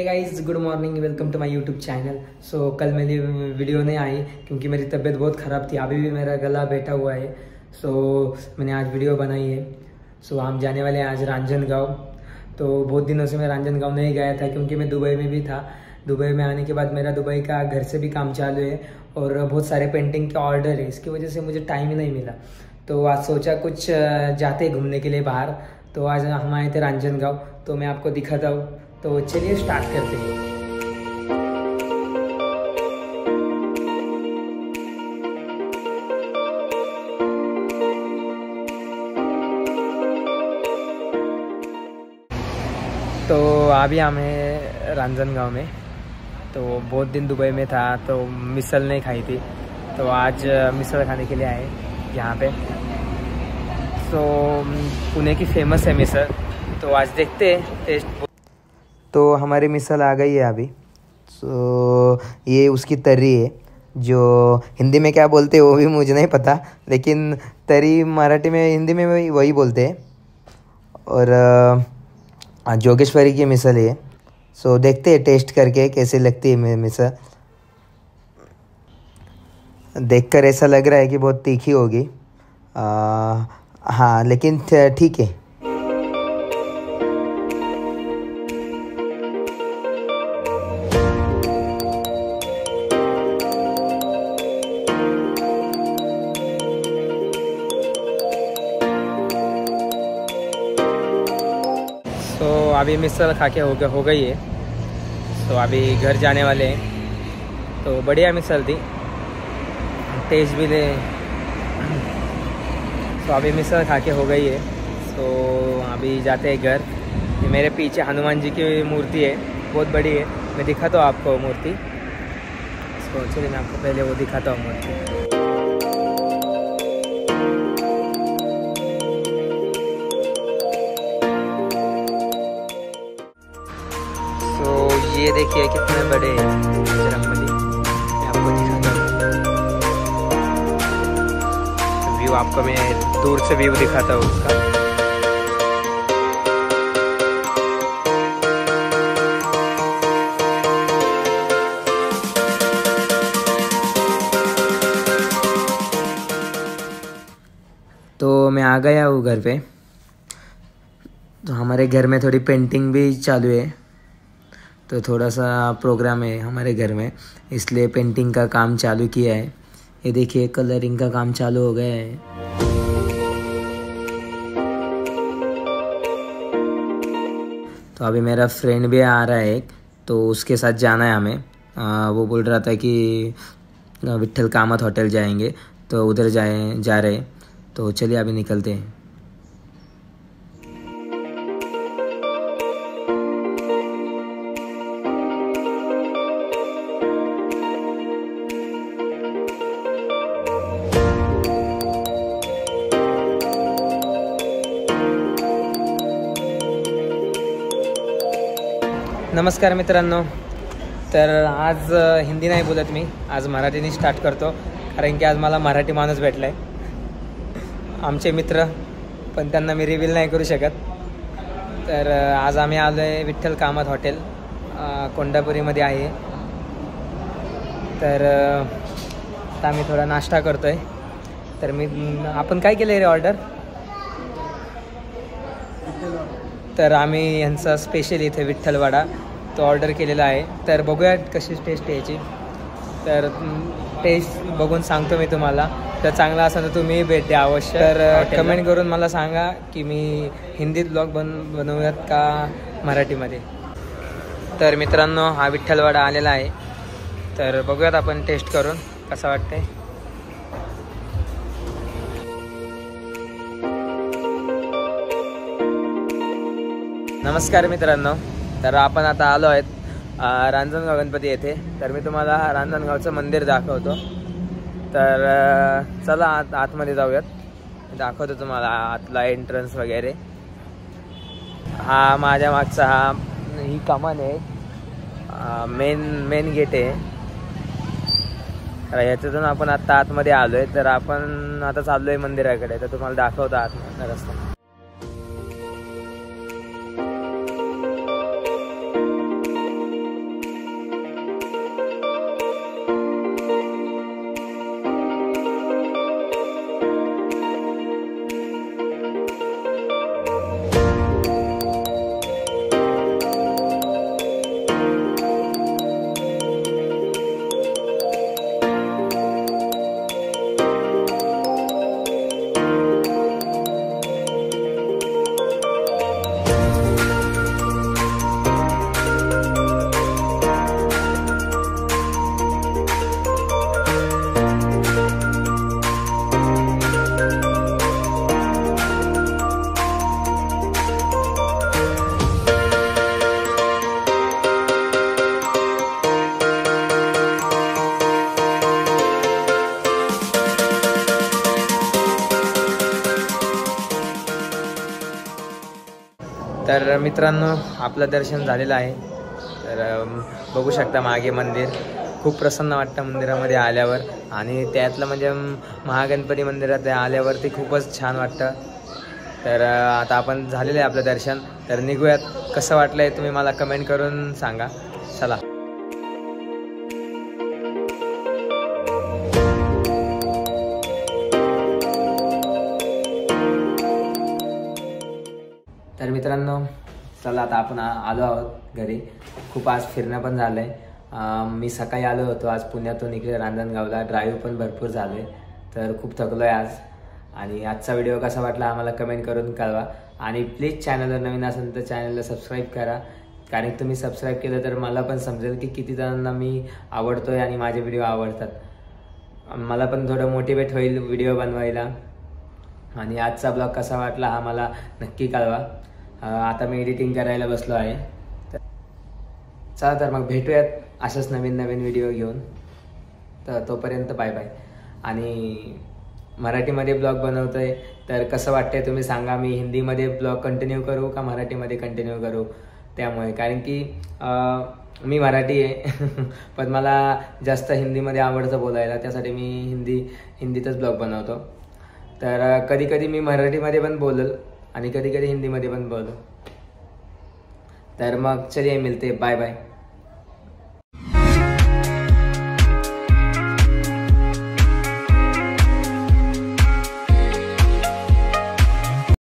Guys, good morning, welcome to my YouTube channel. So कल मेरी video नहीं आई क्योंकि मेरी तबीयत बहुत ख़राब थी। अभी भी मेरा गला बैठा हुआ है। सो मैंने आज वीडियो बनाई है। सो हम जाने वाले हैं आज रांजनगांव। तो बहुत दिनों से मैं रांजनगांव नहीं गया था क्योंकि मैं दुबई में भी था। दुबई में आने के बाद मेरा दुबई का घर से भी काम चालू है और बहुत सारे पेंटिंग के ऑर्डर है। इसकी वजह से मुझे टाइम ही नहीं मिला। तो आज सोचा कुछ जाते घूमने के लिए बाहर। तो आज हम आए थे रांजनगांव, तो मैं आपको दिखाता हूँ। तो चलिए स्टार्ट करते हैं। तो अभी हमें रांजनगांव में, तो बहुत दिन दुबई में था तो मिसल नहीं खाई थी, तो आज मिसल खाने के लिए आए यहाँ पे। तो पुणे की फेमस है मिसल, तो आज देखते हैं टेस्ट। तो हमारी मिसल आ गई है अभी। तो ये उसकी तरी है, जो हिंदी में क्या बोलते हैं वो भी मुझे नहीं पता, लेकिन तरी मराठी में हिंदी में वही बोलते हैं। और जोगेश्वरी की मिसल है। सो देखते हैं टेस्ट करके कैसे लगती है मिसल। देखकर ऐसा लग रहा है कि बहुत तीखी होगी। हाँ, लेकिन ठीक है। तो अभी मिसल खा के हो गई है। तो अभी घर जाने वाले हैं। तो बढ़िया मिसल थी, टेस्ट भी ले। तो अभी मिसल खा के हो गई है। तो अभी जाते हैं घर। ये मेरे पीछे हनुमान जी की मूर्ति है, बहुत बड़ी है। मैं दिखाता हूँ आपको मूर्ति। तो चलिए मैं आपको पहले वो दिखाता हूँ मूर्ति। ये देखिए कितने बड़े बजरंगबली। मैं आपको दिखाता हूँ व्यू, आपको मैं दूर से व्यू दिखाता हूँ उसका। तो मैं आ गया हूँ घर पे। तो हमारे घर में थोड़ी पेंटिंग भी चालू है, तो थोड़ा सा प्रोग्राम है हमारे घर में, इसलिए पेंटिंग का काम चालू किया है। ये देखिए कलरिंग का काम चालू हो गया है। तो अभी मेरा फ्रेंड भी आ रहा है, तो उसके साथ जाना है हमें। वो बोल रहा था कि विट्ठल कामत होटल जाएंगे, तो उधर जा रहे। तो चलिए अभी निकलते हैं। नमस्कार मित्रांनो। तर आज हिंदी नाही बोलत मी, आज मराठीने स्टार्ट करतो, कारण की आज मला मराठी माणूस भेटला आहे, आमचे मित्र, पण त्यांना मी रिव्हील नाही करू शकत। तर आज आम्ही आलो आहे विठ्ठल कामत हॉटेल, कोंडापुरीमध्ये आहे। तर आता आम्ही थोडा नाश्ता करतो आहे। तर आपण काय केलं आहे रे ऑर्डर? तर आम्ही यांचा स्पेशल इथे विठ्ठल वडा तो ऑर्डर केलेला आहे। तर बघूया कशी टेस्ट यायची। तर टेस्ट बघून सांगतो मी तुम्हाला। तर चांगला असेल तर तुम्ही भेट द्या अवश्य। तर कमेंट करून मला सांगा की मी हिंदीत ब्लॉग बनवूयात का मराठीमध्ये। तर मित्रांनो, हा विठ्ठल वडा आलेला आहे, तर बघूयात आपण टेस्ट करून कसं वाटतंय। नमस्कार मित्रांनो, तर आपण आता आलो आहेत रांजणगाव गणपती येथे। तर मी तुम्हाला रांजणगावचं मंदिर दाखवतो। तर चला आतमध्ये जाऊयात, दाखवतो तुम्हाला आतला एंट्रन्स वगैरे। हा माझ्या मागचा ही कमान आहे, मेन गेट आहे। तर ह्याच्यातून आपण आता आतमध्ये आलो आहे। तर आपण आता चाललो आहे मंदिराकडे, तर तुम्हाला दाखवतो आतमध्ये रस्ता। तर मित्रांनो आपलं दर्शन झालेलं आहे। तर बघू शकता मागे मंदिर, खूप प्रसन्न वाटतं मंदिरामध्ये आल्यावर आणि त्यातलं म्हणजे महागणपती मंदिरात आल्यावरती खूपच छान वाटतं। तर आता आपण झालेलं आहे आपलं दर्शन, तर निघूयात। कसं वाटलं आहे तुम्ही मला कमेंट करून सांगा। चला। तर मित्रांनो चला आता आपण आलो आहोत घरी। खूप आज फिरणं पण झालं आहे। मी सकाळी आलो होतो आज पुण्यातून इकडे रांजणगावला, ड्राईव्ह पण भरपूर झाले, तर खूप थकलो आहे आज। आणि आजचा व्हिडिओ कसा वाटला आम्हाला कमेंट करून कळवा आणि प्लीज चॅनलवर नवीन असेल तर चॅनलला सबस्क्राईब करा, कारण तुम्ही सबस्क्राईब केलं तर मला पण समजेल की किती जणांना मी आवडतोय आणि माझे व्हिडिओ आवडतात। मला पण थोडं मोटिवेट होईल व्हिडिओ बनवायला। आणि आजचा ब्लॉग कसा वाटला हा मला नक्की कळवा। आता मी एडिटिंग करायला बसलो आहे। चला तर मग भेटूयात अशाच नवीन नवीन व्हिडिओ घेऊन। तर तोपर्यंत बाय बाय। आणि मराठीमध्ये ब्लॉग बनवतोय तर कसं वाटतंय तुम्ही सांगा। मी हिंदीमध्ये ब्लॉग कंटिन्यू करू का मराठीमध्ये कंटिन्यू करू, त्यामुळे कारण की मी मराठी आहे पण मला जास्त हिंदीमध्ये आवडतं बोलायला, त्यासाठी मी हिंदीतच ब्लॉग बनवतो। तर कधी कधी मी मराठीमध्ये पण बोलेल आणि कधी कधी हिंदीमध्ये पण बोलू। तर मग चलिए मिलते, बाय बाय।